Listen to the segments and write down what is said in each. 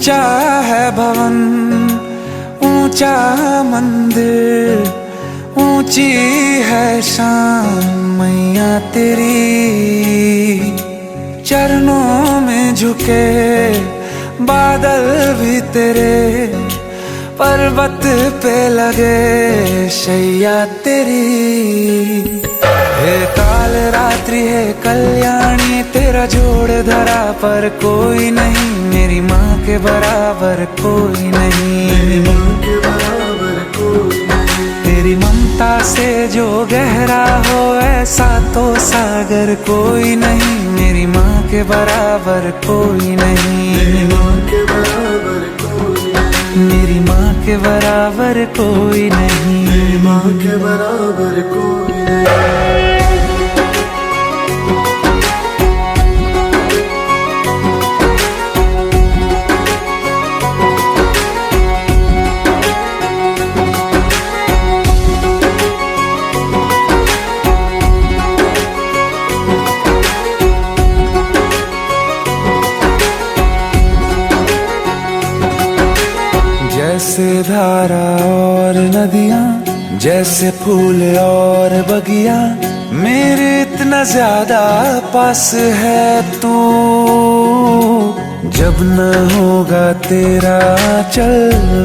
ऊंचा है भवन, ऊंचा मंदिर, ऊंची है शान मैया तेरी। चरणों में झुके बादल भी तेरे, पर्वत पे लगे शैया तेरी। हे काल रात्रि है कल्याणी, तेरा जोड़ धरा पर कोई नहीं, मेरी माँ के बराबर कोई नहीं। तेरी ममता से जो गहरा हो ऐसा तो सागर कोई नहीं, मेरी माँ के बराबर कोई नहीं। मेरी माँ के बराबर कोई नहीं, मेरी माँ के बराबर कोई नहीं। जैसे धारा और नदियाँ, जैसे फूल और बगिया, मेरे इतना ज्यादा पास है तू। जब न होगा तेरा चल,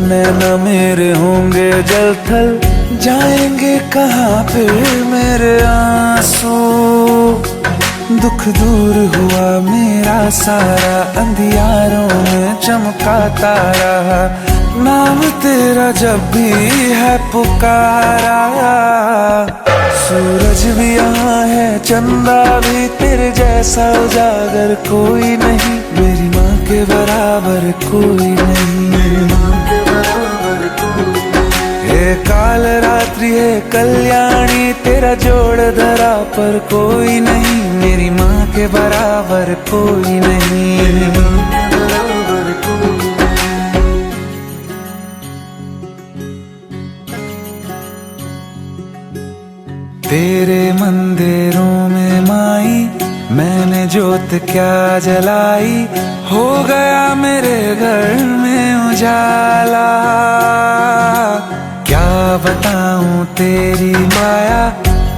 नैना मेरे होंगे जल थल, जाएंगे कहाँ फिर मेरे आंसू। दुख दूर हुआ मेरा सारा, अंधियारों में चमका तारा, नाम तेरा जब भी है पुकारा। सूरज भी यहाँ है, चंदा भी, तेरे जैसा उजागर कोई नहीं, मेरी माँ के बराबर कोई नहीं। मेरी माँ के बराबर कोई नहीं। हे काल रात्रि है कल्याणी, तेरा जोड़ धरा पर कोई नहीं, मेरी माँ के बराबर कोई नहीं। मेरी माँ के बराबर कोई नहीं। तेरे मंदिरों में माई मैंने जोत क्या जलाई, हो गया मेरे घर में उजाला। क्या बताऊं तेरी माया,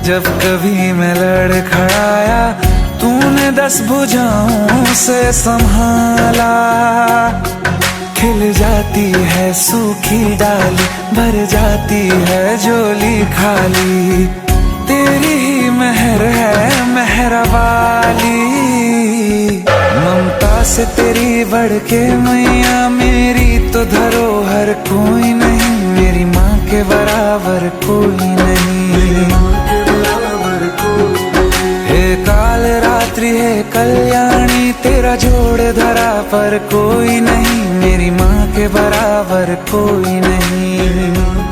जब कभी मैं लड़खड़ाया, तूने 10 भुजाओं से संभाला। खिल जाती है सूखी डाली, भर जाती है झोली खाली, तेरी ही मेहर है मेहर वाली। ममता से तेरी बढ़ के मैया, मेरी तो धरोहर कोई नहीं, मेरी माँ के बराबर कोई नहीं। मेरी माँ के बराबर कोई नहीं। हे काल रात्रि है कल्याणी, तेरा जोड़ धरा पर कोई नहीं, मेरी माँ के बराबर कोई नहीं।